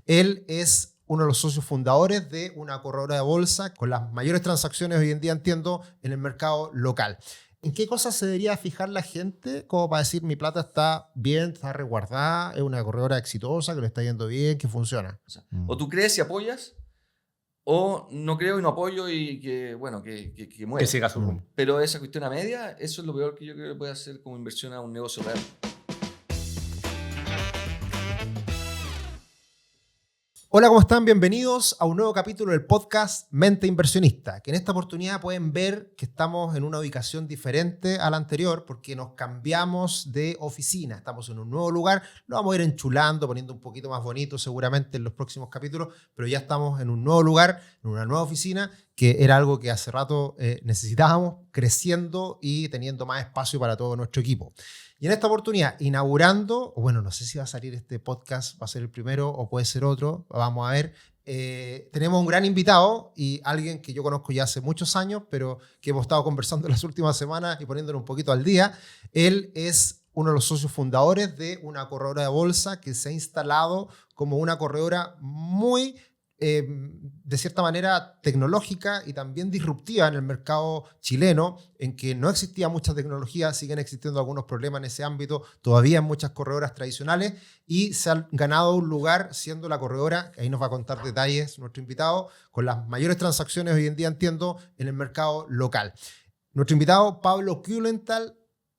Él es uno de los socios fundadores de una corredora de bolsa con las mayores transacciones hoy en día, entiendo, en el mercado local. ¿En qué cosas se debería fijar la gente como para decir mi plata está bien, está resguardada, es una corredora exitosa, que le está yendo bien, que funciona? O tú crees y apoyas, o no creo y no apoyo y que muera. Que siga su rumbo. Pero esa cuestión a media, eso es lo peor que yo creo que puede hacer como inversión a un negocio real. Hola, ¿cómo están? Bienvenidos a un nuevo capítulo del podcast Mente Inversionista, que en esta oportunidad pueden ver que estamos en una ubicación diferente a la anterior porque nos cambiamos de oficina. Estamos en un nuevo lugar, lo vamos a ir enchulando, poniendo un poquito más bonito seguramente en los próximos capítulos, pero ya estamos en un nuevo lugar, en una nueva oficina, que era algo que hace rato necesitábamos, creciendo y teniendo más espacio para todo nuestro equipo. Y en esta oportunidad, inaugurando, o bueno, no sé si va a salir este podcast, va a ser el primero o puede ser otro, vamos a ver. Tenemos un gran invitado y alguien que yo conozco ya hace muchos años, pero que hemos estado conversando en las últimas semanas y poniéndolo un poquito al día. Él es uno de los socios fundadores de una corredora de bolsa que se ha instalado como una corredora muy de cierta manera tecnológica y también disruptiva en el mercado chileno, en que no existía mucha tecnología, siguen existiendo algunos problemas en ese ámbito, todavía en muchas corredoras tradicionales, y se han ganado un lugar siendo la corredora, ahí nos va a contar detalles nuestro invitado, con las mayores transacciones hoy en día, entiendo, en el mercado local. Nuestro invitado, Pablo Kuhlenthal,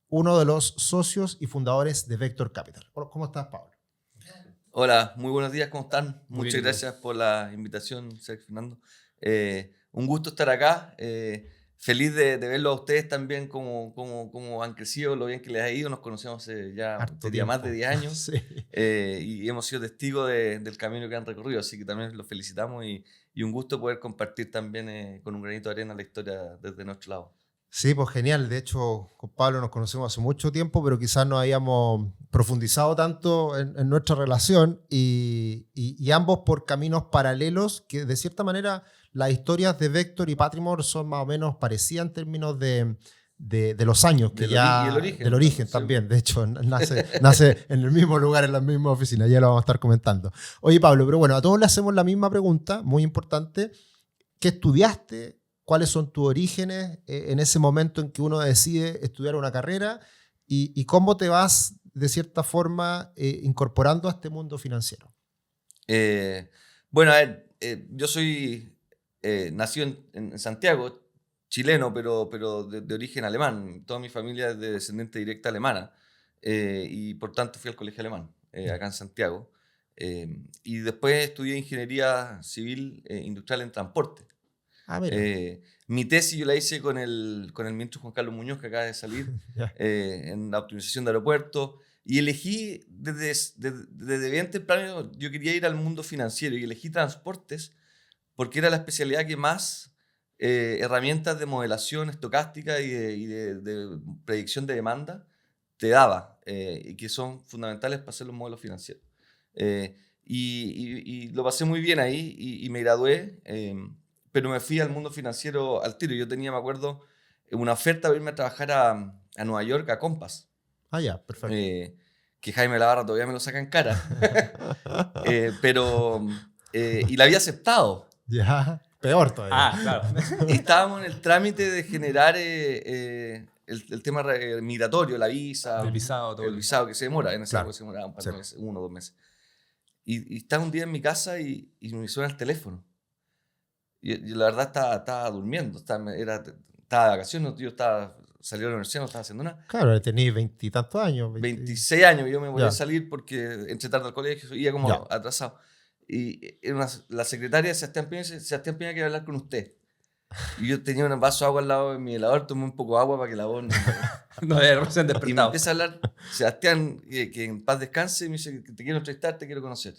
uno de los socios y fundadores de Vector Capital. ¿Cómo estás, Pablo? Hola, muy buenos días, ¿cómo están? Muy Muchas bien, gracias por la invitación, Sergio Fernando. Un gusto estar acá. Feliz de verlo a ustedes también, cómo han crecido, lo bien que les ha ido. Nos conocemos ya diría más de 10 años Sí. Y hemos sido testigos del camino que han recorrido, así que también los felicitamos y un gusto poder compartir también con un granito de arena la historia desde nuestro lado. Sí, pues genial. De hecho, con Pablo nos conocemos hace mucho tiempo, pero quizás no habíamos profundizado tanto en nuestra relación y ambos por caminos paralelos que de cierta manera las historias de Vector y Patrimore son más o menos parecidas en términos de los años que del origen también. Sí. De hecho, nace en el mismo lugar, en la misma oficina. Ya lo vamos a estar comentando. Oye, Pablo, pero bueno, a todos le hacemos la misma pregunta, muy importante. ¿Qué estudiaste? ¿Cuáles son tus orígenes en ese momento en que uno decide estudiar una carrera? ¿Y cómo te vas, de cierta forma, incorporando a este mundo financiero? Bueno, a ver, yo soy nacido en Santiago, chileno, pero de origen alemán. Toda mi familia es de descendiente directa alemana y por tanto fui al colegio alemán acá en Santiago. Y después estudié ingeniería civil industrial en transporte. Ah, mira. Mi tesis yo la hice con el ministro Juan Carlos Muñoz, que acaba de salir, en la optimización de aeropuertos, y elegí desde bien temprano, yo quería ir al mundo financiero y elegí transportes porque era la especialidad que más herramientas de modelación estocástica y de predicción de demanda te daba, y que son fundamentales para hacer los modelos financieros. Y lo pasé muy bien ahí y me gradué, pero me fui al mundo financiero al tiro. Yo tenía, me acuerdo, una oferta para irme a trabajar a Nueva York, a Compass. Ah, ya, perfecto. Que Jaime Lavarra todavía me lo saca en cara. Y la había aceptado. Ya, peor todavía. Ah, claro. Y estábamos en el trámite de generar el tema migratorio, la visa. El visado, todo. El visado que se demora. En ese Claro. tiempo se demoraba un par Sí. de meses, 1 o 2 meses. Y estaba un día en mi casa y me suena el teléfono. Y la verdad estaba durmiendo, estaba de vacaciones, yo salí de la universidad, no estaba haciendo nada. Claro, tenías 20 y tantos años. 26 años, yo me voy Ya. a salir porque entré tarde al colegio, iba como Ya. atrasado. Y era la secretaria de Sebastián Piña dice, Sebastián Piña quiere hablar con usted. Y yo tenía un vaso de agua al lado de mi helador, tomé un poco de agua para que la voz No, recién Y me despertado. empieza a hablar, Sebastián, que en paz descanse, y me dice, te quiero entrevistar, te quiero conocer.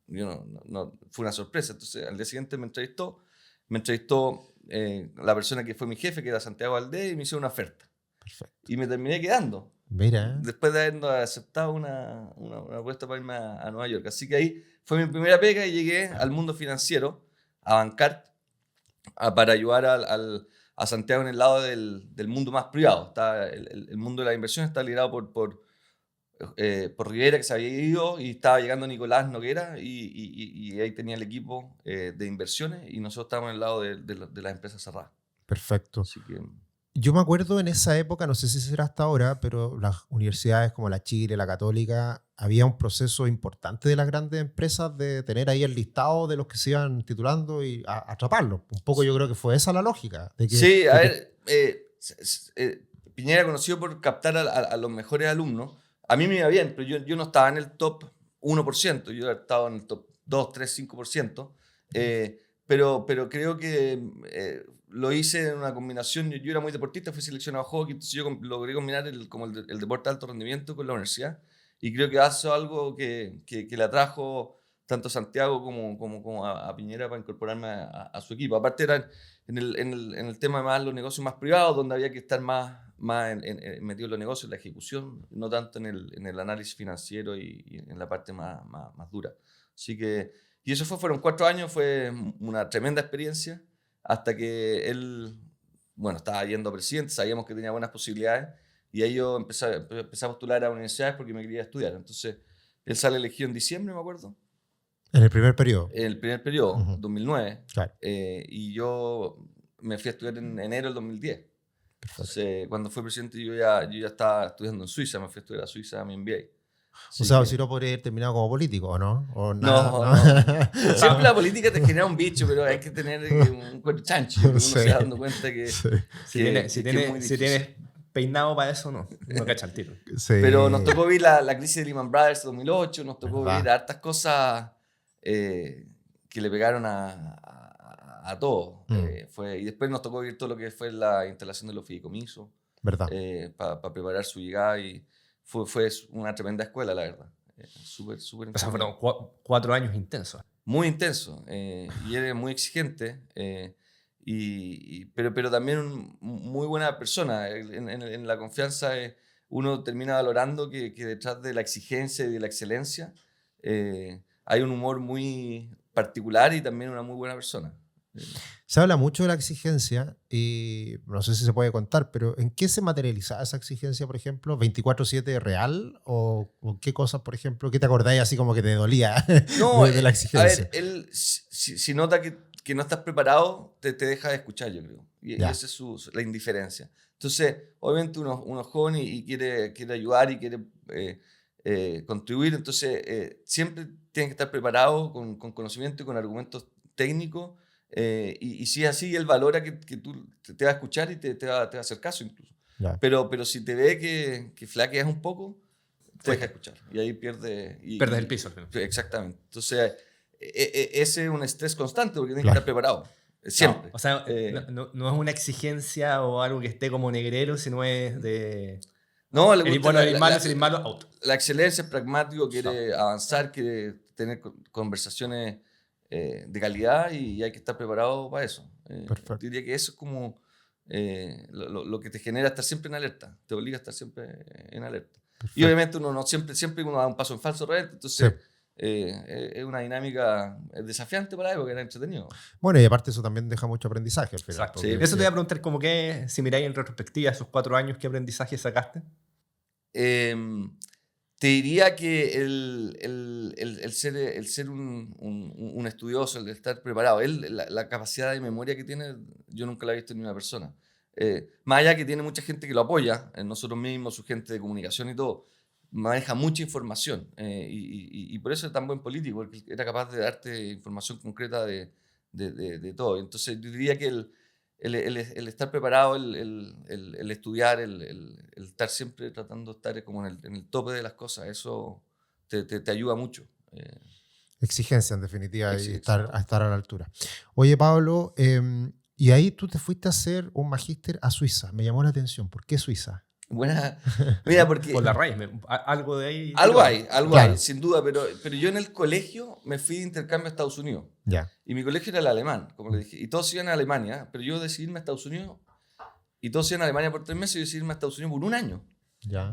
Yo no, fue una sorpresa. Entonces, al día siguiente me entrevistó la persona que fue mi jefe, que era Santiago Valdés, y me hizo una oferta. Perfecto. Y me terminé quedando. Mira. Después de haber aceptado una apuesta para irme a Nueva York. Así que ahí fue mi primera pega y llegué al mundo financiero, a bancar, para ayudar a Santiago en el lado del mundo más privado. El mundo de la inversión está liderado por por Rivera, que se había ido, y estaba llegando Nicolás Noguera, y ahí tenía el equipo de inversiones, y nosotros estábamos en el lado de las empresas cerradas. Perfecto. Así que... Yo me acuerdo en esa época, no sé si será hasta ahora, pero las universidades como la Chile, la Católica, había un proceso importante de las grandes empresas de tener ahí el listado de los que se iban titulando y atraparlos. Un poco yo creo que fue esa la lógica. Sí, a ver, Piñera conocido por captar a los mejores alumnos. A mí me iba bien, pero yo no estaba en el top 1%, yo estaba en el top 2, 3, 5%. Pero creo que lo hice en una combinación. Yo era muy deportista, fui seleccionado a hockey, entonces yo logré combinar el deporte de alto rendimiento con la universidad. Y creo que eso es algo que le atrajo tanto a Santiago como a Piñera para incorporarme a su equipo. Aparte eran en el tema más los negocios más privados, donde había que estar más metido en los negocios, en la ejecución, no tanto en el análisis financiero y en la parte más dura. Así que, y eso fueron 4 años, fue una tremenda experiencia, hasta que él, bueno, estaba yendo a presidente, sabíamos que tenía buenas posibilidades, y ahí yo empecé a postular a universidades porque me quería estudiar. Entonces, él sale elegido en diciembre, me acuerdo. En el primer periodo. En el primer periodo, 2009. Claro. Y yo me fui a estudiar en enero del 2010. Entonces, cuando fui presidente, yo ya estaba estudiando en Suiza. Me fui a estudiar a Suiza a mi MBA. O sea, si no podría haber terminado como político, ¿o no? ¿O nada, no. Siempre la política te genera un bicho, pero hay que tener un cuerpo chancho. Uno se da dando cuenta que... Si tienes peinado para eso, no cacha el tiro. Sí. Pero nos tocó vivir la crisis de Lehman Brothers 2008, nos tocó vivir hartas cosas que le pegaron a todo. Y después nos tocó vivir todo lo que fue la instalación de los fideicomisos. ¿Verdad? Para preparar su llegada, y fue una tremenda escuela, la verdad. Súper. O sea, fueron 4 años intensos. Muy intenso. Y eres muy exigente. Pero también muy buena persona. En la confianza uno termina valorando que detrás de la exigencia y de la excelencia hay un humor muy particular y también una muy buena persona. Se habla mucho de la exigencia y no sé si se puede contar, pero ¿en qué se materializa esa exigencia, por ejemplo? ¿24/7 real? ¿O qué cosas, por ejemplo, qué te acordáis así como que te dolía de la exigencia? A ver, él si nota que no estás preparado, te deja de escuchar, yo creo. Y esa es la indiferencia. Entonces, obviamente uno es joven y quiere ayudar y quiere contribuir. Entonces, siempre tiene que estar preparado con conocimiento y con argumentos técnicos. Y si es así, él valora que tú te va a escuchar y te va a hacer caso incluso. Pero si te ve que flaqueas un poco, te deja escuchar. Y ahí pierdes el piso. Exactamente. Entonces, ese es un estrés constante porque tienes que estar preparado. Siempre. No, o sea, no es una exigencia o algo que esté como negrero, sino es de... No, el bueno, el malo, out. La excelencia es pragmático, quiere avanzar, quiere tener conversaciones de calidad, y hay que estar preparado para eso. Perfecto. Diría que eso es como lo que te genera estar siempre en alerta, te obliga a estar siempre en alerta. Perfecto. Y obviamente uno no siempre uno da un paso en falso realmente, entonces es una dinámica desafiante para la época, era entretenido. Bueno, y aparte eso también deja mucho aprendizaje al final. Exacto. Sí, eso te voy a preguntar, como que si miráis en retrospectiva esos 4 años, ¿qué aprendizaje sacaste? Te diría que el ser un estudioso, el de estar preparado, la capacidad de memoria que tiene, yo nunca la he visto en una persona. Más allá que tiene mucha gente que lo apoya, nosotros mismos, su gente de comunicación y todo, maneja mucha información. Y por eso es tan buen político, porque era capaz de darte información concreta de todo. Entonces yo diría que el estar preparado, el estudiar, el estar siempre tratando de estar como en el tope de las cosas, eso te ayuda mucho. Exigencia, en definitiva, y estar a la altura. Oye, Pablo, y ahí tú te fuiste a hacer un magíster a Suiza. Me llamó la atención. ¿Por qué Suiza? Buena. Mira, porque... Por la raíz, algo de ahí... Algo hay, sin duda, pero yo en el colegio me fui de intercambio a Estados Unidos. Y mi colegio era el alemán, como le dije, y todos iban a Alemania, pero yo decidí irme a Estados Unidos, y todos iban a Alemania por 3 meses, y yo decidí irme a Estados Unidos por 1 año.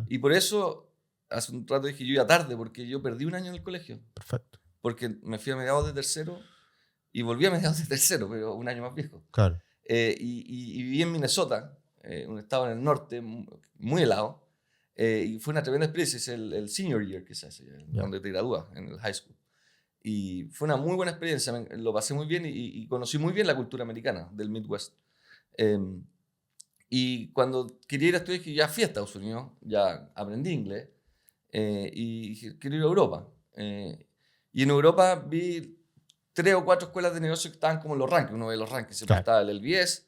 Y por eso, hace un rato dije, yo iba tarde, porque yo perdí 1 año en el colegio. Perfecto. Porque me fui a mediados de tercero, y volví a mediados de tercero, pero 1 año más viejo. Claro. Y viví en Minnesota, un estado en el norte, muy helado. Y fue una tremenda experiencia, es el senior year que se hace, donde te gradúas en el high school. Y fue una muy buena experiencia, lo pasé muy bien y conocí muy bien la cultura americana del Midwest. Y cuando quería ir a estudiar, dije, ya fui a Estados Unidos, ya aprendí inglés, y dije, quiero ir a Europa. Y en Europa vi 3 o 4 escuelas de negocio que estaban como en los rankings. Uno ve los rankings, siempre estaba el IES,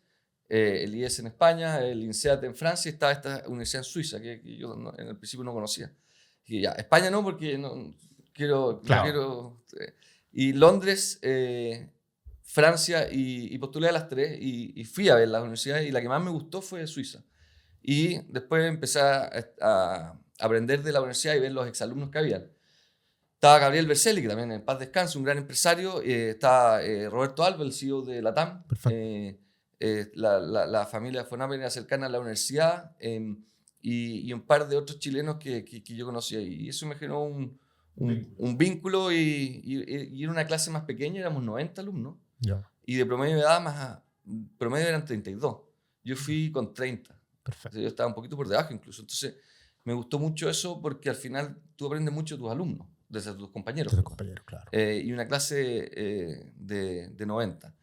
el IES en España, el INSEAD en Francia, y estaba esta universidad en Suiza, que yo en el principio no conocía. Dije, ya, España no, porque no quiero... y Londres, Francia, y postulé a las 3, y fui a ver las universidades, y la que más me gustó fue Suiza. Y después empecé a aprender de la universidad y ver los exalumnos que había. Estaba Gabriel Berselli, que también en paz descanse, un gran empresario. Estaba Roberto Alba, el CEO de Latam. La familia Foname era cercana a la universidad, y un par de otros chilenos que yo conocía. Y eso me generó un vínculo, y era una clase más pequeña, éramos 90 alumnos. Y de promedio de edad promedio eran 32. Yo fui con 30. Perfecto. Yo estaba un poquito por debajo incluso. Entonces me gustó mucho eso, porque al final tú aprendes mucho de tus alumnos, de tus compañeros. De tus compañeros, claro. Y una clase de 90.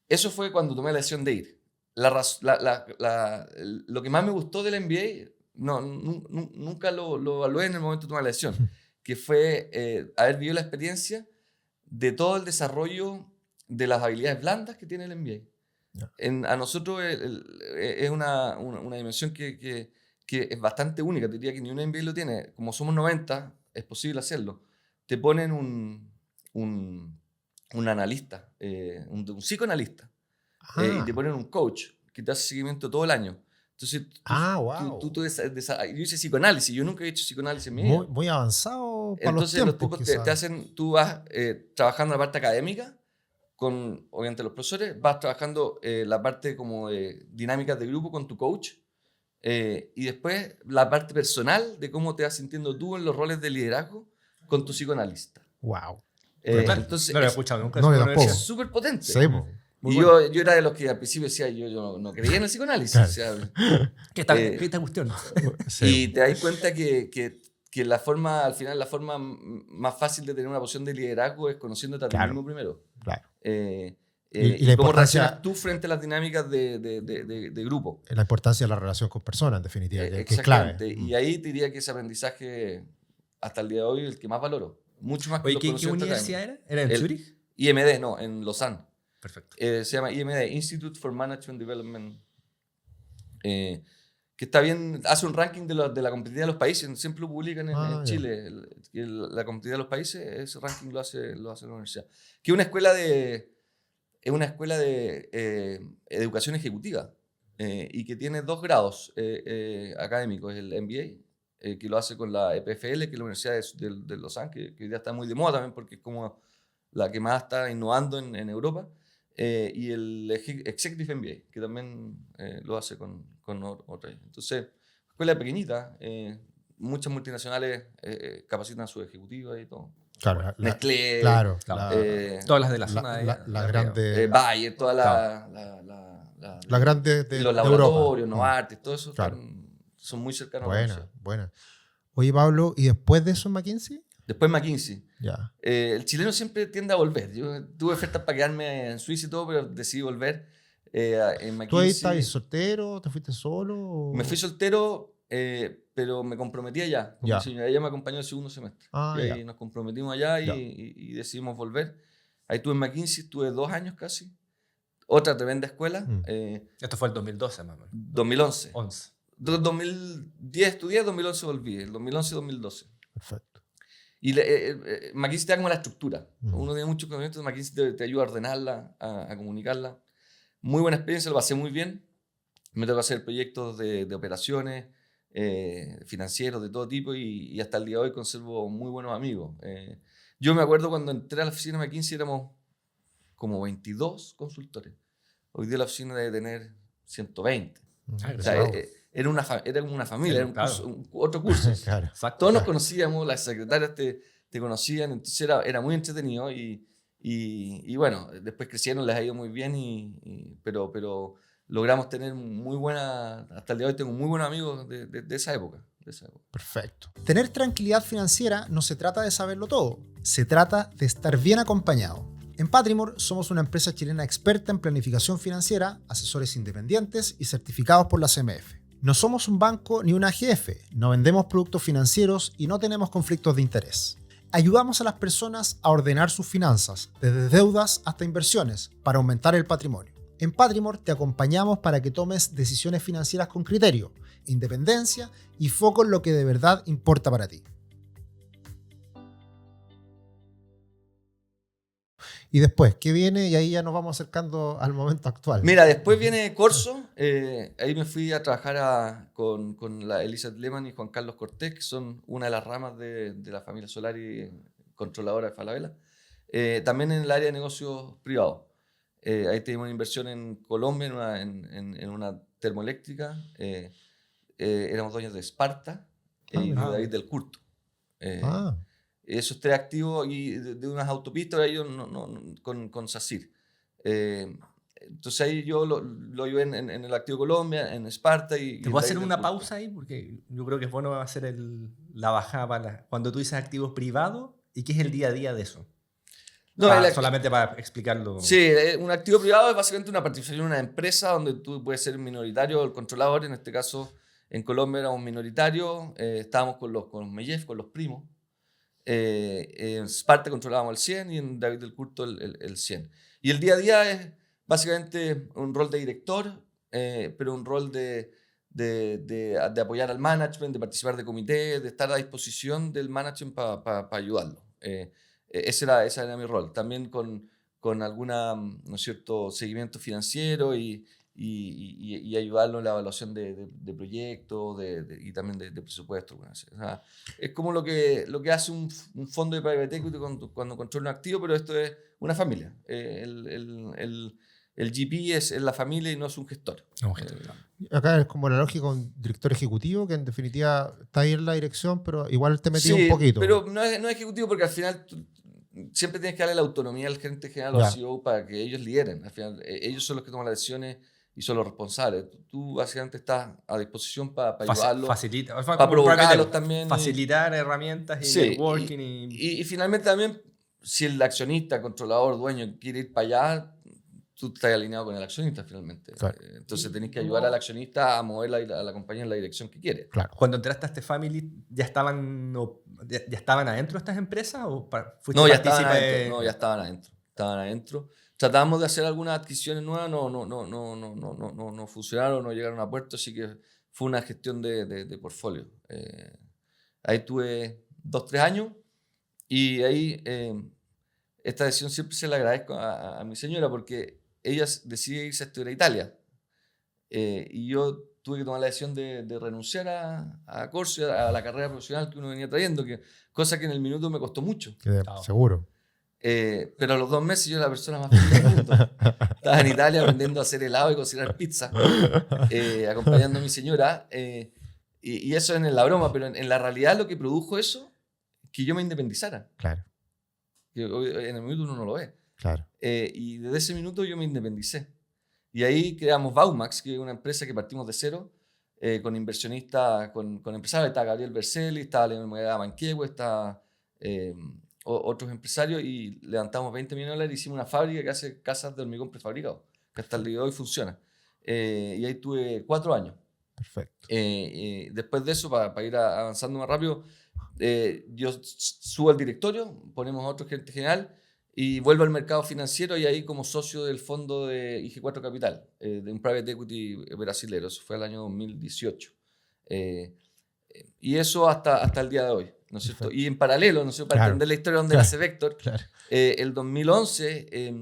Eso fue cuando tomé la decisión de ir. Lo que más me gustó del MBA, nunca lo evalué en el momento de tomar la decisión, que fue haber vivido la experiencia de todo el desarrollo de las habilidades blandas que tiene el MBA. A nosotros es una dimensión que es bastante única. Te diría que ni un MBA lo tiene. Como somos 90, es posible hacerlo. Te ponen un analista, un psicoanalista, y te ponen un coach que te hace seguimiento todo el año. Entonces, wow. yo hice psicoanálisis. Yo nunca he hecho psicoanálisis en mi vida. Muy avanzado para Entonces, los tiempos, te hacen, tú vas trabajando en la parte académica, con obviamente los profesores, vas trabajando la parte como de dinámicas de grupo con tu coach, y después la parte personal de cómo te vas sintiendo tú en los roles de liderazgo con tu psicoanalista. Wow. Entonces, no lo he escuchado nunca. No, es súper potente. Sí, y yo era de los que al principio decía, yo no creía en el psicoanálisis. Claro. O sea, ¿Qué esta cuestión? Y te das cuenta que la forma, al final, la forma más fácil de tener una posición de liderazgo es conociéndote a ti mismo primero. Claro. Y cómo reaccionas tú frente a las dinámicas de grupo. La importancia de la relación con personas, en definitiva, que es Exactamente. clave. Y ahí te diría que ese aprendizaje, hasta el día de hoy, es el que más valoro. Mucho más que Oye, ¿qué universidad era? ¿Era en Zurich? IMD, no, en Lausanne. Perfecto. Se llama IMD, Institute for Management Development. Que está bien, hace un ranking de la competitividad de los países, siempre lo publican en Chile. La competitividad de los países, ese ranking lo hace la universidad. Que es una escuela de educación ejecutiva, y que tiene 2 grados académicos, el MBA, que lo hace con la EPFL, que es la Universidad de Lausanne, que hoy día está muy de moda también porque es como la que más está innovando en Europa, y el Executive MBA, que también lo hace con otra. Entonces, escuela pequeñita, muchas multinacionales capacitan a sus ejecutivos y todo. Claro, Nestlé, todas las de la zona. La grande. Bayer, toda la grande de los laboratorios, Europa. Novartis, todo eso Claro. son muy cercanos. Buena. Oye, Pablo, ¿y después de eso en McKinsey? Después McKinsey. Ya. El chileno siempre tiende a volver. Yo tuve ofertas para quedarme en Suiza y todo, pero decidí volver en McKinsey. ¿Tú ahí estabas soltero? ¿Te fuiste solo? Me fui soltero, pero me comprometí allá. Con mi señora, ella me acompañó el segundo semestre. Y ahí nos comprometimos allá y decidimos volver. Ahí estuve en McKinsey, estuve 2 años casi. Otra tremenda escuela. Esto fue el 2012, más o menos. 2011. 2010 estudié, 2011 volví. El 2011 y 2012. Perfecto. Y McKinsey te da como la estructura. Uno tiene muchos conocimientos, McKinsey te ayuda a ordenarla, a comunicarla. Muy buena experiencia, lo pasé muy bien. Me tocó hacer proyectos de operaciones, financieros, de todo tipo, y hasta el día de hoy conservo muy buenos amigos. Yo me acuerdo cuando entré a la oficina de McKinsey éramos como 22 consultores. Hoy día la oficina debe tener 120. O sea, era como una familia, era otro curso. Claro. Todos nos conocíamos, las secretarias te conocían, entonces era muy entretenido, y bueno, después crecieron, les ha ido muy bien, pero logramos tener muy buena, hasta el día de hoy tengo muy buenos amigos de esa época. esa época. Perfecto. Tener tranquilidad financiera no se trata de saberlo todo, se trata de estar bien acompañado. En Patrimor somos una empresa chilena experta en planificación financiera, asesores independientes y certificados por la CMF. No somos un banco ni una AGF, no vendemos productos financieros y no tenemos conflictos de interés. Ayudamos a las personas a ordenar sus finanzas, desde deudas hasta inversiones, para aumentar el patrimonio. En Patrimor te acompañamos para que tomes decisiones financieras con criterio, independencia y foco en lo que de verdad importa para ti. Y después, ¿qué viene? Y ahí ya nos vamos acercando al momento actual. Mira, después viene Corso. Ahí me fui a trabajar con la Elizabeth Lehmann y Juan Carlos Cortés, que son una de las ramas de la familia Solari, controladora de Falabella. También en el área de negocios privados. Ahí tenemos una inversión en Colombia, en una termoeléctrica. Éramos dueños de Esparta y de David del Curto. Esos 3 activos y de unas autopistas ellos con SACIR. Entonces ahí yo lo ayudé en el activo Colombia, en Esparta. ¿Te puedo hacer una pausa ahí? Porque yo creo que es bueno hacer la bajada cuando tú dices activos privados y qué es el día a día de eso. No, solamente para explicarlo. Sí, un activo privado es básicamente una participación en una empresa donde tú puedes ser minoritario o el controlador. En este caso, en Colombia éramos minoritarios, estábamos con los Mellef, con los primos. En Sparta controlábamos el 100 y en David del Curto el 100. Y el día a día es básicamente un rol de director, pero un rol de apoyar al management, de participar de comité, de estar a disposición del management para ayudarlo. Ese era mi rol. También con alguna, ¿no es cierto?, seguimiento financiero y ayudarlo en la evaluación de proyectos y también de presupuestos. O sea, es como lo que hace un fondo de private equity cuando controla un activo, pero esto es una familia. El GP es la familia y no es un gestor. Acá es como la lógica de un director ejecutivo que en definitiva está ahí en la dirección, pero igual te metí un poquito. Pero no es ejecutivo porque al final siempre tienes que darle la autonomía al gerente general o al CEO para que ellos lideren. Al final ellos son los que toman las decisiones y son los responsables. Tú básicamente estás a disposición para ayudarlos, para provocarlos también. Facilitar herramientas y networking. Y finalmente también, si el accionista, controlador, dueño quiere ir para allá, tú estás alineado con el accionista finalmente. Claro. Entonces tenés que ayudar al accionista a mover a la compañía en la dirección que quiere. Claro. Cuando entraste a este family, ¿ya estaban adentro de estas empresas? ¿O fuiste partícipe? Ya estaban adentro. Estaban adentro. Tratamos de hacer algunas adquisiciones nuevas, no funcionaron, no llegaron a puerto, así que fue una gestión de portfolio. Ahí tuve 2-3 años y ahí esta decisión siempre se la agradezco a mi señora porque ella decide irse a estudiar a Italia y yo tuve que tomar la decisión de renunciar a Corso, a la carrera profesional que uno venía trayendo, cosa que en el minuto me costó mucho. Seguro. Pero a los 2 meses yo era la persona más feliz del mundo. Estaba en Italia aprendiendo a hacer helado y cocinar pizza, acompañando a mi señora. Y eso en la broma, pero en la realidad lo que produjo eso es que yo me independizara. Claro. Que en el minuto uno no lo ve. Claro. Y desde ese minuto yo me independicé. Y ahí creamos Baumax, que es una empresa que partimos de cero, con inversionistas, con empresarios. Está Gabriel Berselli, está Leonel Moeda Manquehue, está otros empresarios, y levantamos $20 millones y hicimos una fábrica que hace casas de hormigón prefabricado, que hasta el día de hoy funciona. Y ahí tuve 4 años. Perfecto. Después de eso, para ir avanzando más rápido, yo subo al directorio, ponemos a otro gerente general y vuelvo al mercado financiero, y ahí como socio del fondo de IG4 Capital, de un private equity brasilero. Eso fue el año 2018. Y eso hasta el día de hoy, ¿no es cierto? Y en paralelo, ¿no es cierto?, para entender la historia donde nace Vector, el 2011,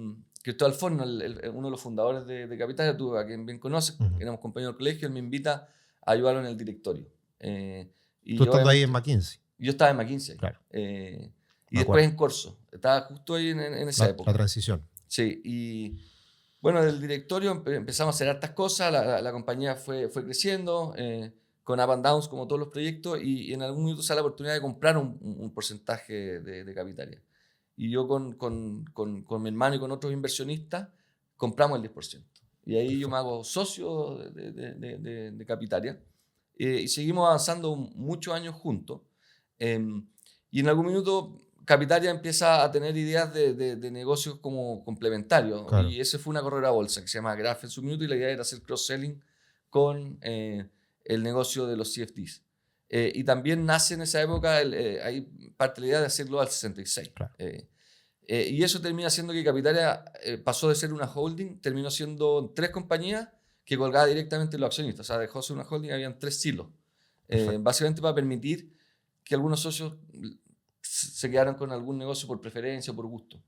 Cristóbal Forno, uno de los fundadores de Capital, tú a quien bien conoces, éramos compañeros del colegio, él me invita a ayudarlo en el directorio. ¿Tú estás ahí en McKinsey? Yo estaba en McKinsey. Claro. Y después en Corso. Estaba justo ahí en esa época. La transición. Sí, y bueno, del directorio empezamos a hacer hartas cosas, la compañía fue creciendo, con up and downs como todos los proyectos, y en algún momento sale la oportunidad de comprar un porcentaje de Capitalia. Y yo con mi hermano y con otros inversionistas compramos el 10%. Y ahí yo me hago socio de Capitalia. y seguimos avanzando muchos años juntos. Y en algún minuto Capitaria empieza a tener ideas de negocios como complementarios. Claro. Y ese fue una corredora bolsa que se llama Graph en su minuto, y la idea era hacer cross-selling con el negocio de los CFDs. Y también nace en esa época, hay parte de la idea de hacerlo al 66. Claro. Y eso termina siendo que Capitaria pasó de ser una holding, terminó siendo 3 compañías que colgaba directamente los accionistas. O sea, dejó de ser una holding, habían 3 silos. Básicamente para permitir que algunos socios se quedaran con algún negocio por preferencia o por gusto.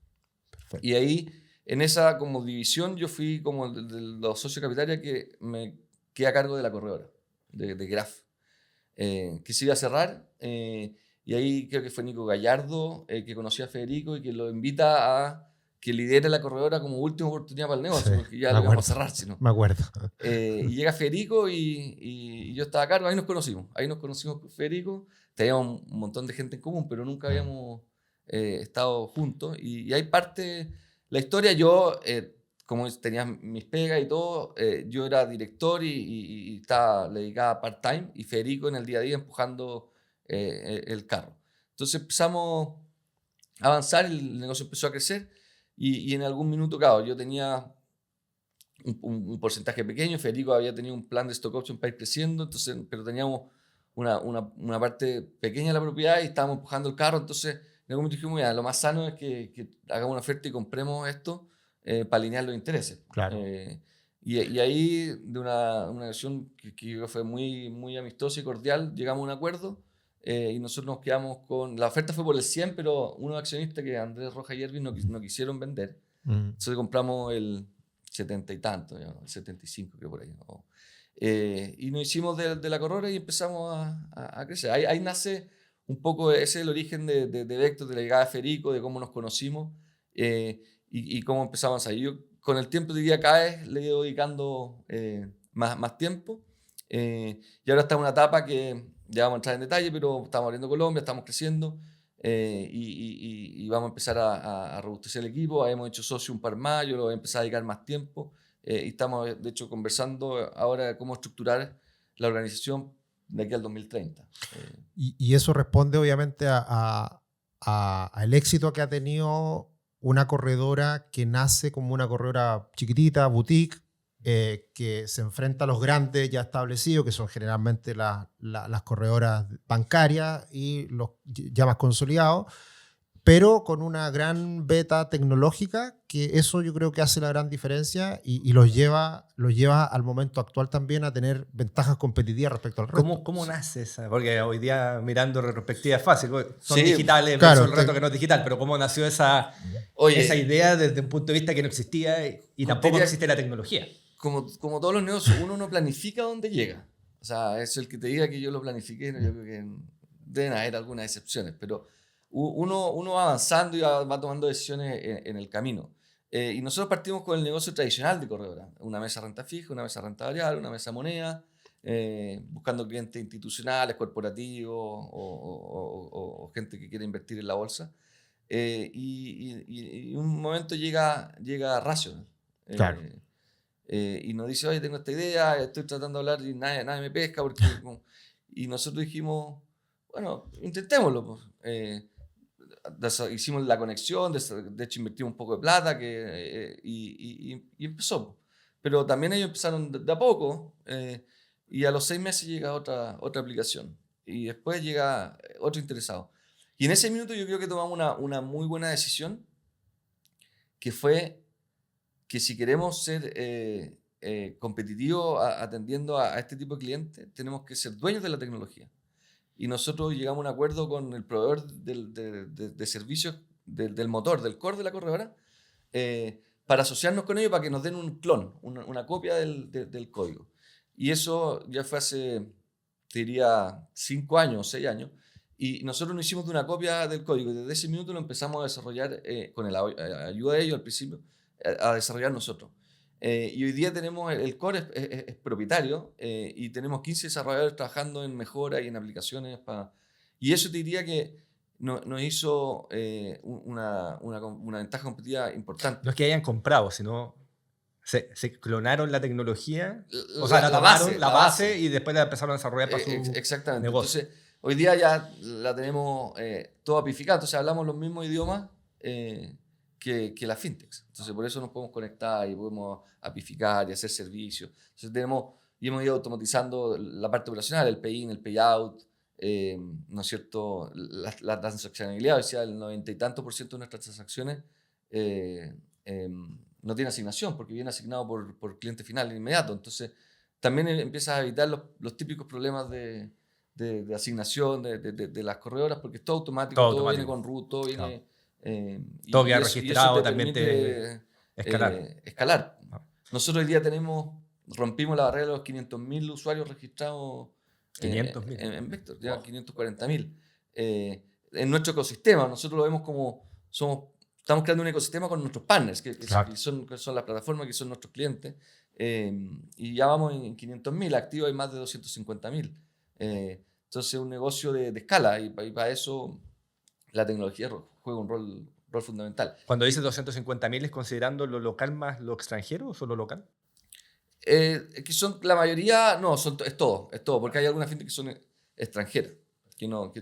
Perfecto. Y ahí, en esa como división, yo fui como el de los socios Capitaria que me quedé a cargo de la corredora, de Graph, que se iba a cerrar. Y ahí creo que fue Nico Gallardo, que conocía a Federico y que lo invita a que lidere la corredora como última oportunidad para el negocio, porque ya lo íbamos a cerrar, si no. Me acuerdo. Y llega Federico y yo estaba a cargo. Ahí nos conocimos con Federico. Teníamos un montón de gente en común, pero nunca habíamos estado juntos. Y hay parte, la historia, yo, como tenía mis pegas y todo, yo era director y estaba dedicada part-time, y Federico en el día a día empujando el carro. Entonces empezamos a avanzar, el negocio empezó a crecer, y en algún minuto, claro, yo tenía un porcentaje pequeño, Federico había tenido un plan de stock option para ir creciendo, entonces, pero teníamos una parte pequeña de la propiedad y estábamos empujando el carro. Entonces en algún momento dijimos, mira, lo más sano es que hagamos una oferta y compremos esto para alinear los intereses. Claro. Y ahí, de una versión que yo creo fue muy, muy amistosa y cordial, llegamos a un acuerdo, y nosotros nos quedamos con... La oferta fue por el 100, pero unos accionistas, que Andrés Rojas y Erwin, no quisieron vender. Entonces compramos el 70 y tanto, el 75 creo por ahí, ¿no? Y nos hicimos de la corredora y empezamos a crecer. Ahí nace un poco, ese es el origen de Vector, de la llegada de Federico, de cómo nos conocimos, y cómo empezamos ahí. Yo con el tiempo diría cada vez le he ido dedicando más tiempo, y ahora estamos en una etapa que ya vamos a entrar en detalle, pero estamos abriendo Colombia, estamos creciendo, y vamos a empezar a robustecer el equipo. Hemos hecho socio un par más, yo lo voy a empezar a dedicar más tiempo. Y estamos, de hecho, conversando ahora de cómo estructurar la organización de aquí al 2030. Y eso responde, obviamente, al éxito que ha tenido una corredora que nace como una corredora chiquitita, boutique, que se enfrenta a los grandes ya establecidos, que son generalmente las corredoras bancarias y los ya más consolidados, pero con una gran beta tecnológica, que eso yo creo que hace la gran diferencia y los lleva al momento actual también a tener ventajas competitivas respecto al resto. ¿Cómo nace esa? Porque hoy día, mirando retrospectiva, es fácil. Son Sí, digitales, claro, el resto que no es digital, pero ¿cómo nació esa idea desde un punto de vista que no existía y tampoco existe la tecnología? Como todos los negocios, uno no planifica dónde llega. O sea, eso, el que te diga que yo lo planifiqué, yo creo que deben haber algunas excepciones, pero uno va avanzando y va tomando decisiones en el camino. Y nosotros partimos con el negocio tradicional de corredora: una mesa renta fija, una mesa renta variable, una mesa moneda, buscando clientes institucionales, corporativos o gente que quiere invertir en la bolsa. Y un momento llega Rational. Claro. Y nos dice, oye, tengo esta idea, estoy tratando de hablar y nadie me pesca. Y nosotros dijimos, bueno, intentémoslo, pues. Hicimos la conexión, de hecho invertimos un poco de plata, y empezó. Pero también ellos empezaron de a poco, y a los 6 meses llega otra aplicación, y después llega otro interesado. Y en ese minuto yo creo que tomamos una muy buena decisión, que fue que si queremos ser competitivos atendiendo a este tipo de clientes, tenemos que ser dueños de la tecnología. Y nosotros llegamos a un acuerdo con el proveedor de servicios del motor, del core de la corredora, para asociarnos con ellos, para que nos den un clon, una copia del código. Y eso ya fue hace, te diría, 5 años, 6 años. Y nosotros nos hicimos de una copia del código, y desde ese minuto lo empezamos a desarrollar con la ayuda de ellos al principio, a desarrollar nosotros. Y hoy día tenemos, el core es propietario, y tenemos 15 desarrolladores trabajando en mejora y en aplicaciones. Y eso te diría que nos hizo una ventaja competitiva importante. No es que hayan comprado, sino se clonaron la tecnología, o La- sea, la la tomaron, base, la la base, base. y después la empezaron a desarrollar para su Exactamente. negocio. Entonces, hoy día ya la tenemos todo apificado. Entonces, hablamos los mismos idiomas que las fintechs. Entonces, por eso nos podemos conectar y podemos apificar y hacer servicios. Entonces, hemos ido automatizando la parte operacional, el pay-in, el pay-out, ¿no es cierto? La transaccionalidad, o sea, el 90 y tanto % de nuestras transacciones no tiene asignación porque viene asignado por cliente final inmediato. Entonces, también empiezas a evitar los típicos problemas de asignación de las corredoras porque es todo automático, todo viene con root, todo viene... Todo queda y registrado, eso te también permite escalar. Nosotros hoy día rompimos la barrera de los 500.000 usuarios registrados 500.000. en Vector, ya 540.000. En nuestro ecosistema, nosotros lo vemos como estamos creando un ecosistema con nuestros partners, que son las plataformas, que son nuestros clientes, y ya vamos en 500.000, activos hay más de 250.000. Entonces es un negocio de escala y para eso la tecnología juega un rol fundamental. Cuando dices 250.000, ¿es considerando lo local más lo extranjero o solo local? Que son la mayoría, no, es todo, porque hay algunas fintechs que son extranjeras, que no. O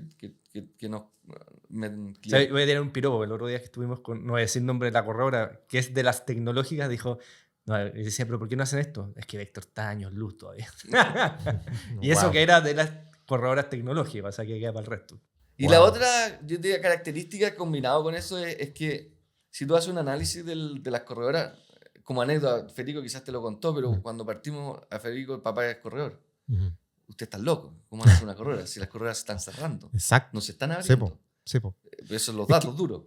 sea, voy a tener un piropo. El otro día que estuvimos con, no voy a decir nombre de la corredora, que es de las tecnológicas, dijo, no, y decía, pero ¿por qué no hacen esto? Es que Vector está años luz todavía. Y eso que era de las corredoras tecnológicas, o sea, que queda para el resto. Y la otra, yo diría, característica combinado con eso es que si tú haces un análisis de las corredoras, como anécdota, Federico quizás te lo contó, pero cuando partimos a Federico, el papá es corredor. Usted está loco. ¿Cómo van a hacer una corredora? Si las corredoras se están cerrando. Exacto. No se están abriendo. Sepo. Esos son los datos duros.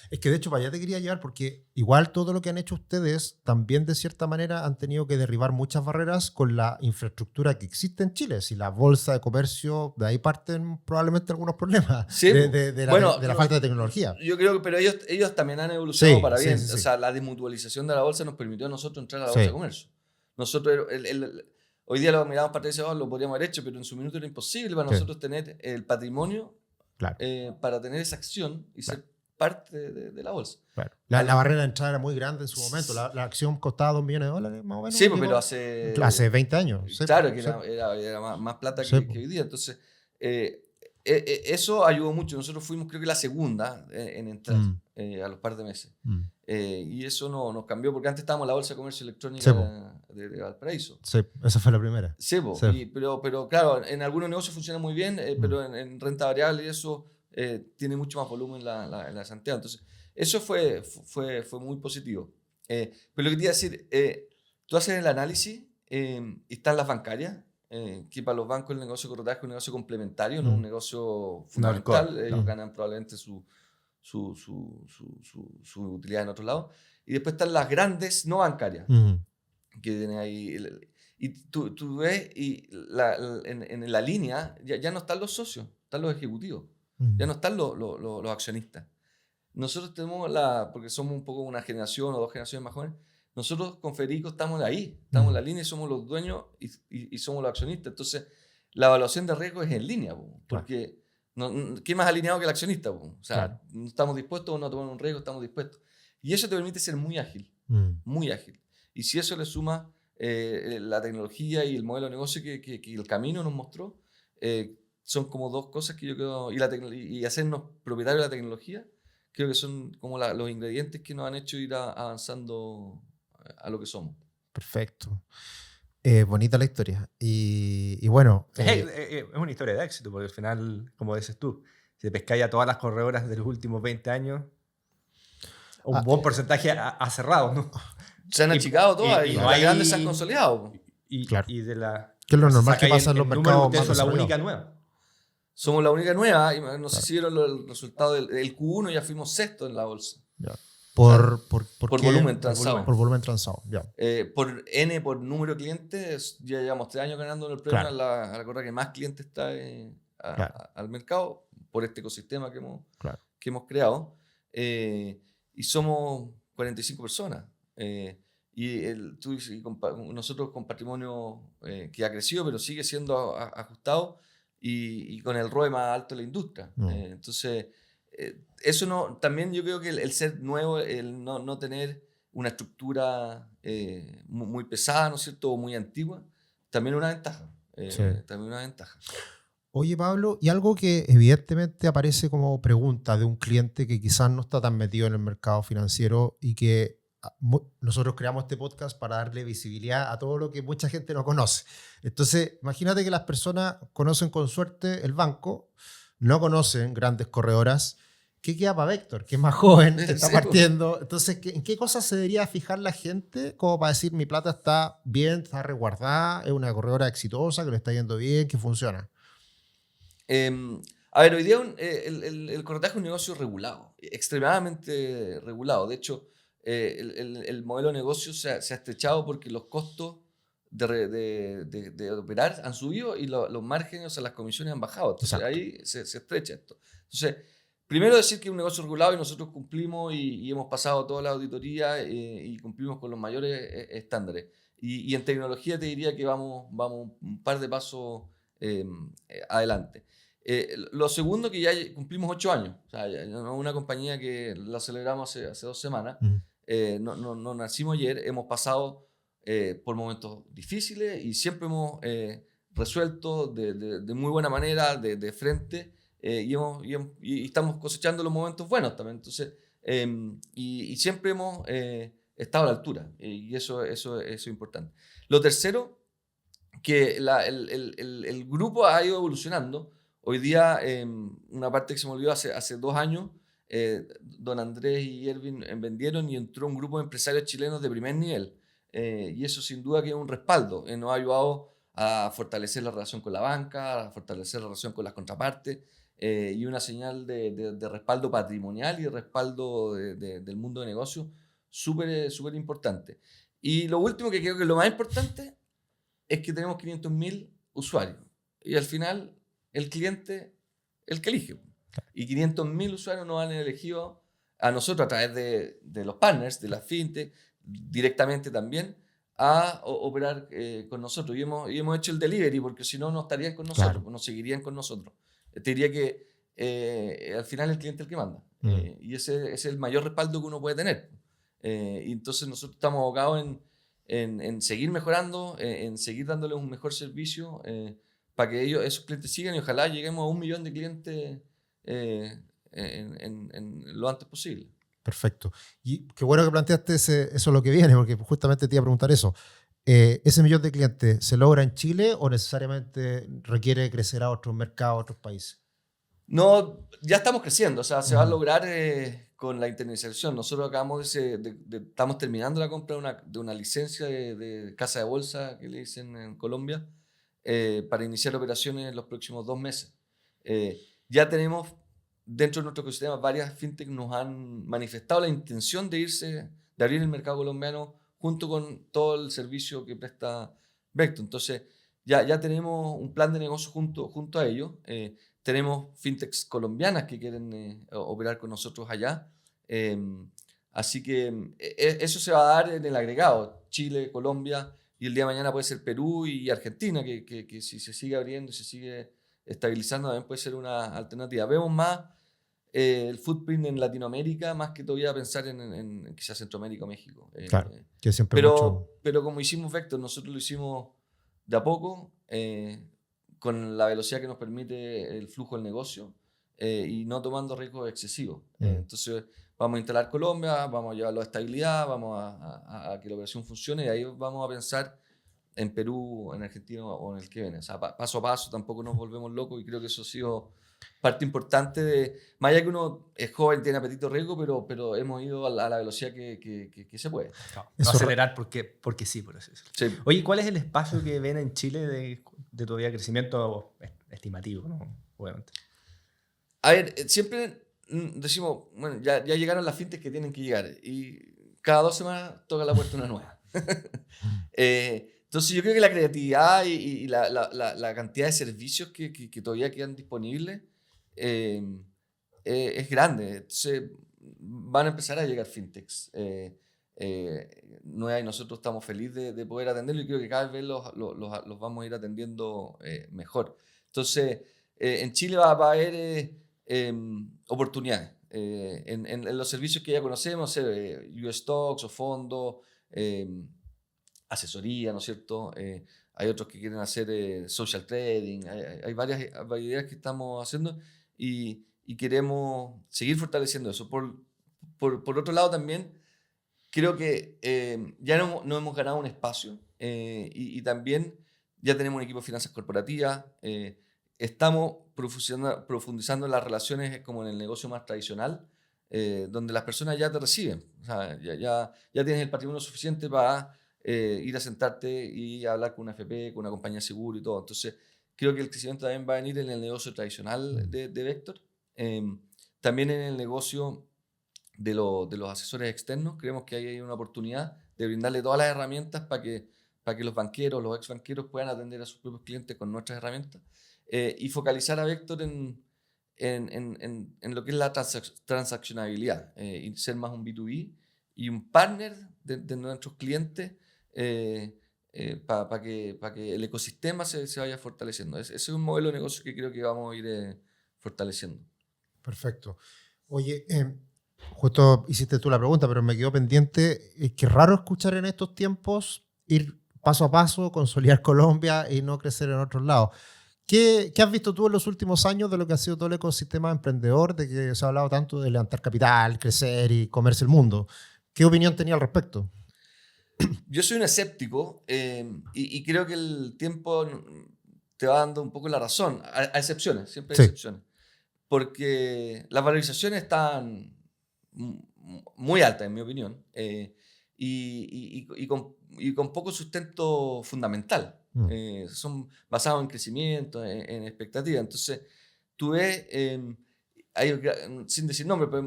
Es que de hecho para allá te quería llevar porque igual todo lo que han hecho ustedes también de cierta manera han tenido que derribar muchas barreras con la infraestructura que existe en Chile. Si la bolsa de comercio, de ahí parten probablemente algunos problemas de la falta de tecnología. Yo creo que pero ellos también han evolucionado para bien. Sí. O sea, la desmutualización de la bolsa nos permitió a nosotros entrar a la bolsa de comercio. Nosotros, hoy día lo miramos para atrás y lo podríamos haber hecho, pero en su minuto era imposible para nosotros tener el patrimonio para tener esa acción y ser parte de la bolsa. Claro. La barrera de entrada era muy grande en su momento. La acción costaba $2 millones más o menos. Sí, pero hace 20 años. Claro, que era más plata que hoy día. Entonces, eso ayudó mucho. Nosotros fuimos, creo que la segunda en entrar a los par de meses. Y eso nos cambió, porque antes estábamos en la Bolsa de Comercio Electrónica de Valparaíso. Sí, esa fue la primera. Pero claro, en algunos negocios funciona muy bien, pero en renta variable y eso tiene mucho más volumen la Santiago. Entonces, eso fue muy positivo. Pero lo que quería decir, tú haces el análisis y están las bancarias, que para los bancos el negocio de corretaje es un negocio complementario, no un negocio fundamental. Ellos ganan probablemente su utilidad en otro lado. Y después están las grandes no bancarias, que tienen ahí. Y tú ves, y en la línea ya no están los socios, están los ejecutivos, ya no están los accionistas. Nosotros tenemos porque somos un poco una generación o 2 generaciones más jóvenes, nosotros con Federico estamos ahí, estamos en la línea y somos los dueños y somos los accionistas. Entonces, la evaluación de riesgo es en línea, porque ¿qué más alineado que el accionista? O sea, no estamos dispuestos o no a tomar un riesgo, estamos dispuestos. Y eso te permite ser muy ágil, muy ágil. Y si eso le suma la tecnología y el modelo de negocio que el camino nos mostró, son como 2 cosas que yo creo, y hacernos propietarios de la tecnología, creo que son como los ingredientes que nos han hecho ir avanzando a lo que somos. Perfecto. Bonita la historia. Y bueno... es una historia de éxito, porque al final, como dices tú, si te pescáis a todas las corredoras de los últimos 20 años, un buen porcentaje ha cerrado, ¿no? Se han achicado todas y las grandes se han consolidado. Y de la... Que es lo normal que pasa en los mercados más desarrollados. Somos la única nueva. Somos la única nueva. Y no sé si vieron el resultado del Q1, ya fuimos sexto en la bolsa. Ya. Por volumen transado. Por volumen transado, ya. Por número de clientes, ya llevamos 3 años ganando el premio a la corredora que más clientes trae al mercado por este ecosistema que hemos creado. Y somos 45 personas. Nosotros con patrimonio que ha crecido, pero sigue siendo ajustado y con el ROE más alto de la industria. Entonces, eso también yo creo que el ser nuevo, el no tener una estructura muy pesada, ¿no es cierto?, o muy antigua, también es una ventaja. Sí. También una ventaja. Oye, Pablo, y algo que evidentemente aparece como pregunta de un cliente que quizás no está tan metido en el mercado financiero y que nosotros creamos este podcast para darle visibilidad a todo lo que mucha gente no conoce. Entonces, imagínate que las personas conocen con suerte el banco, no conocen grandes corredoras. ¿Qué queda para Vector? Que es más joven, que está Sí, partiendo. Entonces, ¿en qué cosas se debería fijar la gente como para decir mi plata está bien, está resguardada, es una corredora exitosa, que le está yendo bien, que funciona? A ver, hoy día el corretaje es un negocio regulado, extremadamente regulado. De hecho, el modelo de negocio se ha estrechado porque los costos de operar han subido y los márgenes, o sea, las comisiones han bajado. Entonces Exacto. ahí se estrecha esto. Entonces, primero decir que es un negocio regulado y nosotros cumplimos y hemos pasado toda la auditoría y cumplimos con los mayores estándares. Y en tecnología te diría que vamos un par de pasos adelante. Lo segundo, que ya cumplimos 8 años. O sea, una compañía que la celebramos hace 2 semanas. No nacimos ayer. Hemos pasado por momentos difíciles y siempre hemos resuelto de muy buena manera, de frente. Y estamos cosechando los momentos buenos también. Entonces, y siempre hemos estado a la altura. Y eso es importante. Lo tercero, que el grupo ha ido evolucionando. Hoy día, una parte que se me olvidó, hace 2 años, don Andrés y Erwin vendieron y entró un grupo de empresarios chilenos de primer nivel. Y eso sin duda que es un respaldo. Nos ha ayudado a fortalecer la relación con la banca, a fortalecer la relación con las contrapartes, y una señal de respaldo patrimonial y de respaldo del mundo de negocios súper importante. Y lo último, que creo que es lo más importante, es que tenemos 500.000 usuarios. Y al final, el cliente, el que elige. Y 500.000 usuarios nos han elegido a nosotros a través de los partners, de las fintech, directamente también, a operar con nosotros. Y hemos hecho el delivery, porque si no, no estarían con nosotros, Claro. no seguirían con nosotros. Te diría que al final el cliente es el que manda. Y ese es el mayor respaldo que uno puede tener. Y entonces nosotros estamos abocados en seguir mejorando, en seguir dándoles un mejor servicio para que esos clientes sigan y ojalá lleguemos a 1 millón de clientes en lo antes posible. Perfecto. Y qué bueno que planteaste eso es lo que viene, porque justamente te iba a preguntar eso. ¿Ese millón de clientes se logra en Chile o necesariamente requiere crecer a otros mercados, a otros países? No, ya estamos creciendo, o sea, se va a lograr con la internacionalización. Nosotros estamos terminando la compra de una licencia de casa de bolsa, que le dicen en Colombia, para iniciar operaciones en los próximos 2 meses. Ya tenemos dentro de nuestro ecosistema varias fintech nos han manifestado la intención de abrir el mercado colombiano junto con todo el servicio que presta Vector. Entonces, ya tenemos un plan de negocio junto a ellos. Tenemos fintechs colombianas que quieren operar con nosotros allá. Así que eso se va a dar en el agregado. Chile, Colombia y el día de mañana puede ser Perú y Argentina, que si se sigue abriendo y se sigue estabilizando también puede ser una alternativa. Vemos más el footprint en Latinoamérica más que todavía pensar en quizás Centroamérica o México. Claro, que siempre pero como hicimos Vector, nosotros lo hicimos de a poco, con la velocidad que nos permite el flujo del negocio y no tomando riesgos excesivos. Entonces vamos a instalar Colombia, vamos a llevarlo a estabilidad, vamos a que la operación funcione y ahí vamos a pensar en Perú, en Argentina o en el que viene. O sea, paso a paso, tampoco nos volvemos locos y creo que eso ha sido parte importante más allá que uno es joven, tiene apetito riesgo, pero hemos ido a la velocidad que se puede. No acelerar porque sí, por eso. Sí. Oye, ¿cuál es el espacio que ven en Chile de todavía crecimiento estimativo, ¿no? Obviamente. A ver, siempre decimos, bueno, ya llegaron las fintech que tienen que llegar y cada 2 semanas toca la puerta una nueva. Entonces yo creo que la creatividad y la cantidad de servicios que todavía quedan disponibles es grande. Entonces van a empezar a llegar fintechs nuevas y nosotros estamos felices de poder atenderlo y creo que cada vez los vamos a ir atendiendo mejor. Entonces en Chile va a haber oportunidades. en los servicios que ya conocemos, US Stocks o fondos, asesoría, ¿no es cierto? Hay otros que quieren hacer social trading, hay varias variedades que estamos haciendo y queremos seguir fortaleciendo eso. Por otro lado también, creo que ya no hemos ganado un espacio y también ya tenemos un equipo de finanzas corporativas, estamos profundizando en las relaciones como en el negocio más tradicional, donde las personas ya te reciben, o sea, ya tienes el patrimonio suficiente para ir a sentarte y hablar con una FP, con una compañía de seguro y todo. Entonces, creo que el crecimiento también va a venir en el negocio tradicional de Vector, también en el negocio de los asesores externos. Creemos que hay una oportunidad de brindarle todas las herramientas para que los banqueros, los ex banqueros puedan atender a sus propios clientes con nuestras herramientas y focalizar a Vector en lo que es la transaccionabilidad y ser más un B2B y un partner de nuestros clientes para que el ecosistema se vaya fortaleciendo. Ese es un modelo de negocio que creo que vamos a ir fortaleciendo. Perfecto. Oye, justo hiciste tú la pregunta, pero me quedó pendiente. Es que raro escuchar en estos tiempos ir paso a paso, consolidar Colombia y no crecer en otros lados. ¿Qué has visto tú en los últimos años de lo que ha sido todo el ecosistema emprendedor, de que se ha hablado tanto de levantar capital, crecer y comerse el mundo? ¿Qué opinión tenía al respecto? Yo soy un escéptico y creo que el tiempo te va dando un poco la razón, a excepciones, siempre hay excepciones. Porque las valorizaciones están muy altas, en mi opinión, y con poco sustento fundamental. Son basados en crecimiento, en expectativa. Entonces, tú ves, hay, sin decir nombre, pero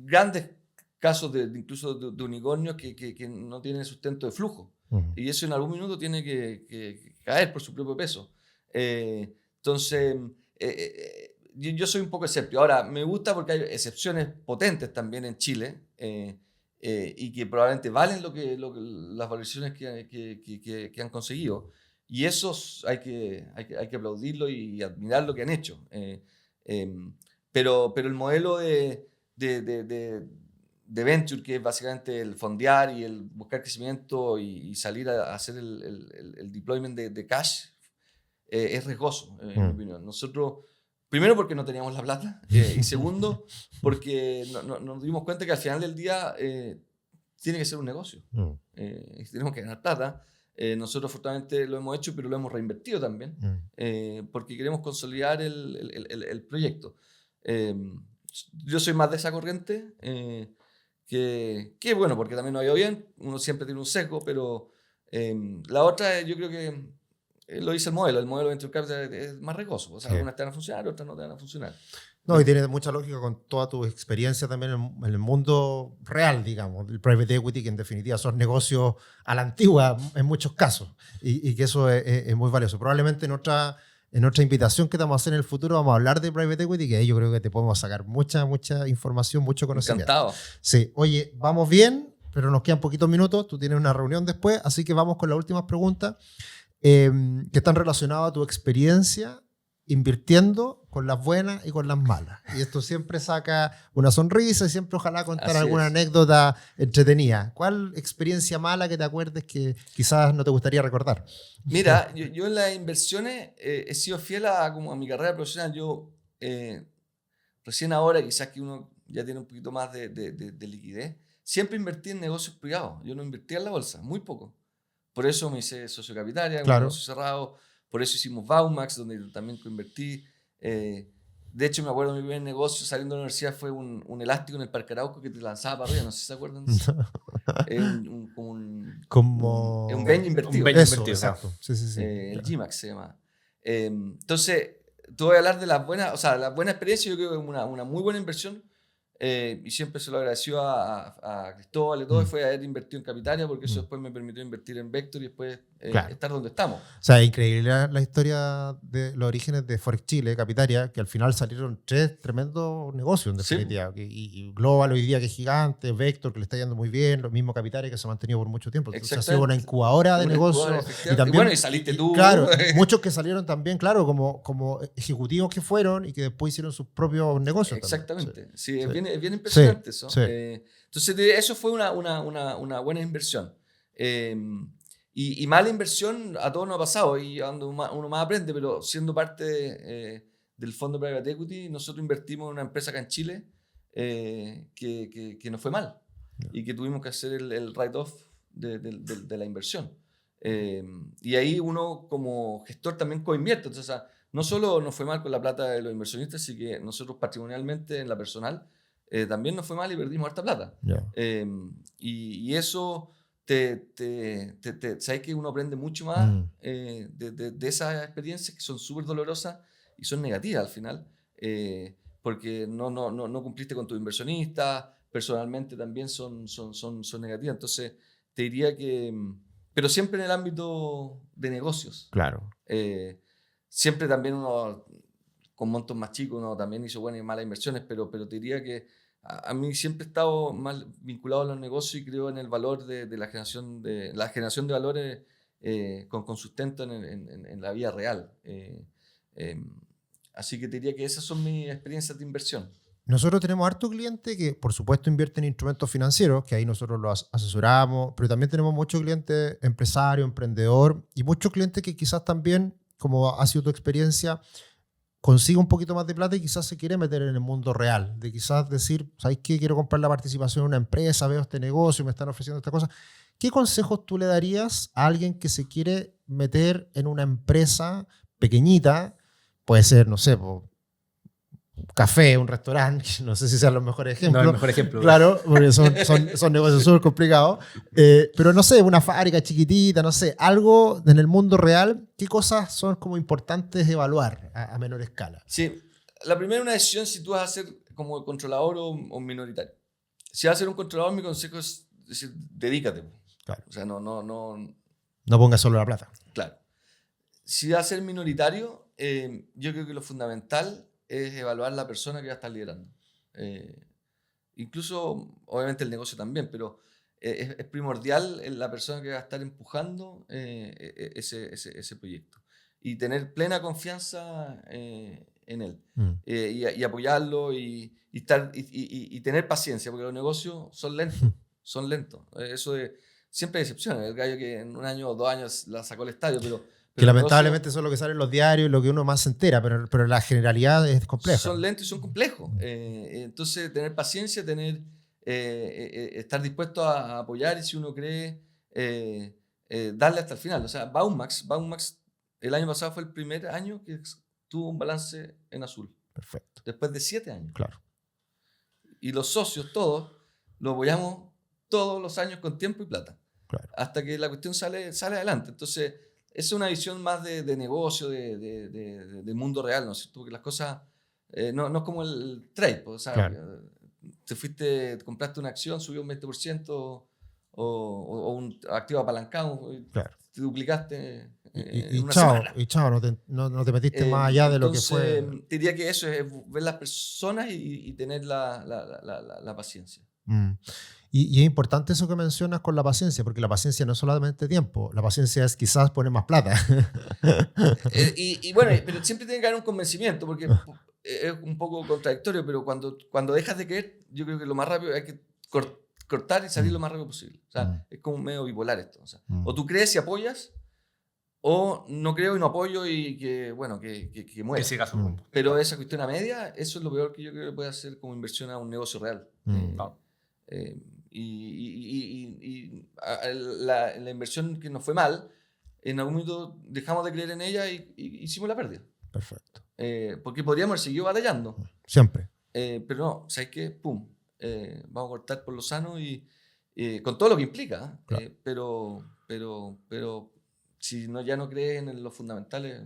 grandes casos incluso de unicornios que no tienen sustento de flujo. Y eso en algún minuto tiene que caer por su propio peso. Entonces, yo soy un poco escéptico. Ahora, me gusta porque hay excepciones potentes también en Chile y que probablemente valen las valorizaciones que han conseguido. Y esos hay que aplaudirlo y admirar lo que han hecho. Pero el modelo de venture, que es básicamente el fondear y el buscar crecimiento y salir a hacer el deployment de cash, es riesgoso, en mi opinión. Nosotros, primero porque no teníamos la plata, y segundo porque nos dimos cuenta que al final del día tiene que ser un negocio. Y tenemos que ganar plata. Nosotros afortunadamente lo hemos hecho, pero lo hemos reinvertido también, porque queremos consolidar el proyecto. Yo soy más de esa corriente, que bueno, porque también no ha ido bien, uno siempre tiene un sesgo, pero la otra, yo creo que lo dice el modelo de Venture Capital es más riesgoso. O sea, algunas te van a funcionar, otras no te van a funcionar. No, y tiene mucha lógica con toda tu experiencia también en el mundo real, digamos, el private equity, que en definitiva son negocios a la antigua en muchos casos, y que eso es muy valioso. Probablemente en otra invitación que te vamos a hacer en el futuro vamos a hablar de private equity, que ahí yo creo que te podemos sacar mucha información, mucho conocimiento. Encantado. Sí, oye, vamos bien, pero nos quedan poquitos minutos, tú tienes una reunión después, así que vamos con las últimas preguntas que están relacionadas a tu experiencia invirtiendo con las buenas y con las malas. Y esto siempre saca una sonrisa y siempre ojalá contar alguna anécdota entretenida. ¿Cuál experiencia mala que te acuerdes que quizás no te gustaría recordar? Mira, yo en las inversiones he sido fiel como a mi carrera profesional. Yo recién ahora, quizás que uno ya tiene un poquito más de liquidez, siempre invertí en negocios privados. Yo no invertía en la bolsa, muy poco. Por eso me hice socio capitaria, un negocio cerrado. Por eso hicimos Baumax, donde también invertí. De hecho, me acuerdo de mi primer negocio saliendo de la universidad fue un elástico en el Parque Arauco que te lanzaba para arriba. No sé si se acuerdan de eso. Un Benji invertido. Exacto. Sí. El G-Max se llama. Entonces, tú voy a hablar de las buenas, o sea, la buena experiencia. Yo creo que es una muy buena inversión. Y siempre se lo agradeció a Cristóbal y todo, y fue haber invertido en Capitaria, porque eso después me permitió invertir en Vector y después estar donde estamos. O sea, es increíble la historia de los orígenes de Forex Chile, Capitaria, que al final salieron 3 tremendos negocios en definitiva. Y Global hoy día que es gigante, Vector que le está yendo muy bien, lo mismo Capitaria que se ha mantenido por mucho tiempo. Entonces ha sido una incubadora de negocios. Y también, bueno, y saliste tú. Claro, muchos que salieron también, claro, como ejecutivos que fueron y que después hicieron sus propios negocios. Exactamente. También. Sí. bien impresionante eso. Sí. Entonces, eso fue una buena inversión. Y mala inversión a todos nos ha pasado, y uno más aprende, pero siendo parte del fondo Private Equity, nosotros invertimos en una empresa acá en Chile que nos fue mal y que tuvimos que hacer el write-off de la inversión. Y ahí uno como gestor también coinvierte. Entonces, o sea, no solo nos fue mal con la plata de los inversionistas, sino que nosotros patrimonialmente en la personal también nos fue mal y perdimos harta plata. Y eso sabes que uno aprende mucho más de esas experiencias que son súper dolorosas y son negativas al final, porque no cumpliste con tu inversionista, personalmente también son negativas. Entonces te diría que, pero siempre en el ámbito de negocios. Claro. Siempre también uno, con montos más chicos, uno también hizo buenas y malas inversiones, pero te diría que a mí siempre he estado más vinculado a los negocios y creo en el valor de la generación de valores con sustento en la vida real. Así que te diría que esas son mis experiencias de inversión. Nosotros tenemos harto cliente que, por supuesto, invierte en instrumentos financieros, que ahí nosotros los asesoramos, pero también tenemos muchos clientes empresarios, emprendedor, y muchos clientes que quizás también, como ha sido tu experiencia, consigue un poquito más de plata y quizás se quiere meter en el mundo real, de quizás decir, ¿sabes qué? Quiero comprar la participación en una empresa, veo este negocio, me están ofreciendo esta cosa. ¿Qué consejos tú le darías a alguien que se quiere meter en una empresa pequeñita? Puede ser, no sé, un café, un restaurante, no sé si sean los mejores ejemplos. No, el mejor ejemplo. Claro, porque son negocios súper complicados. Pero no sé, una fábrica chiquitita, no sé, algo en el mundo real, ¿qué cosas son como importantes evaluar a menor escala? Sí, la primera es una decisión si tú vas a ser como controlador o minoritario. Si vas a ser un controlador, mi consejo es decir, dedícate. Claro. O sea, no. No pongas solo la plata. Claro. Si vas a ser minoritario, yo creo que lo fundamental es evaluar la persona que va a estar liderando. Incluso, obviamente, el negocio también, pero es primordial la persona que va a estar empujando ese proyecto. Y tener plena confianza en él. Y apoyarlo y tener paciencia, porque los negocios son lentos. Son lentos. Siempre hay excepciones. El gallo que en un año o 2 años la sacó al estadio, pero que lamentablemente eso es lo que sale en los diarios y lo que uno más se entera, pero la generalidad es compleja. Son lentos y son complejos. Entonces, tener paciencia, estar dispuesto a apoyar, y si uno cree, darle hasta el final. O sea, Baumax el año pasado fue el primer año que tuvo un balance en azul. Perfecto. Después de 7 años. Claro. Y los socios, todos, lo apoyamos todos los años con tiempo y plata. Claro. Hasta que la cuestión sale adelante. Entonces, esa es una visión más de negocio, de mundo real, ¿no es cierto? Porque las cosas no es como el trade, pues, o sea, claro. Te compraste una acción, subió un 20% o un activo apalancado, claro. Te duplicaste y una chao, semana. Y chao, no te metiste más allá de entonces, lo que fue. Te diría que eso es ver las personas y tener la paciencia. Y es importante eso que mencionas con la paciencia, porque la paciencia no es solamente tiempo, la paciencia es quizás poner más plata. Bueno, pero siempre tiene que haber un convencimiento, porque es un poco contradictorio, pero cuando dejas de creer, yo creo que lo más rápido hay que cortar y salir lo más rápido posible. O sea, es como medio bipolar esto. O sea, o tú crees y apoyas, o no creo y no apoyo y que muera. Que siga su rumbo. Pero esa cuestión a media, eso es lo peor que yo creo que puede hacer como inversión a un negocio real. La inversión que nos fue mal, en algún momento dejamos de creer en ella y hicimos la pérdida. Perfecto. Porque podríamos haber seguido batallando. Siempre. Pero no, ¿sabes qué? Pum. Vamos a cortar por lo sano y con todo lo que implica. Claro. Pero si ya no crees en los fundamentales,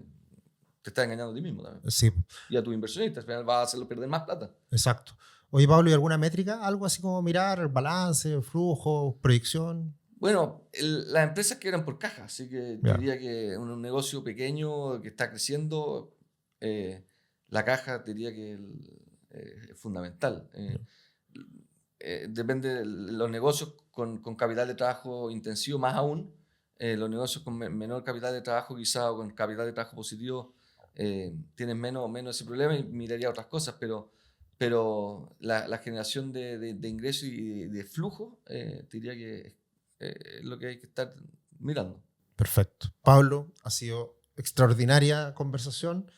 te estás engañando a ti mismo también. Sí. Y a tus inversionistas, al final vas a hacerlo perder más plata. Exacto. Oye, Pablo, ¿y alguna métrica? ¿Algo así como mirar balance, flujo, proyección? Bueno, las empresas quebran por caja, así que yo diría que en un negocio pequeño que está creciendo, la caja diría que es fundamental. Depende de los negocios con capital de trabajo intensivo, más aún. Los negocios con menor capital de trabajo, quizá, o con capital de trabajo positivo, tienen menos ese problema y miraría otras cosas, pero pero la generación de ingresos y de flujo, te diría que es lo que hay que estar mirando. Perfecto. Pablo, ha sido extraordinaria conversación.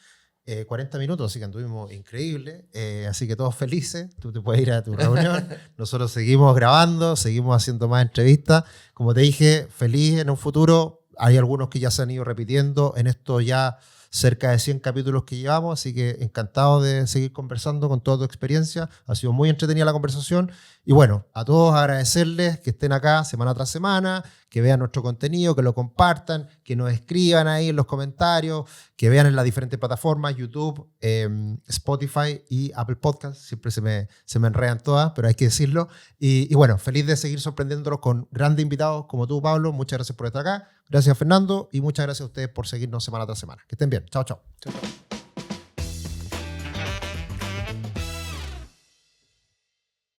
40 minutos, así que anduvimos increíble. Así que todos felices. Tú te puedes ir a tu reunión. Nosotros seguimos grabando, seguimos haciendo más entrevistas. Como te dije, feliz en un futuro. Hay algunos que ya se han ido repitiendo en esto ya cerca de 100 capítulos que llevamos, así que encantado de seguir conversando con toda tu experiencia. Ha sido muy entretenida la conversación. Y bueno, a todos agradecerles que estén acá semana tras semana, que vean nuestro contenido, que lo compartan, que nos escriban ahí en los comentarios, que vean en las diferentes plataformas, YouTube, Spotify y Apple Podcasts. Siempre se me enredan todas, pero hay que decirlo. Y bueno, feliz de seguir sorprendiéndolos con grandes invitados como tú, Pablo. Muchas gracias por estar acá. Gracias, Fernando. Y muchas gracias a ustedes por seguirnos semana tras semana. Que estén bien. Chao, chao. Chao, chao.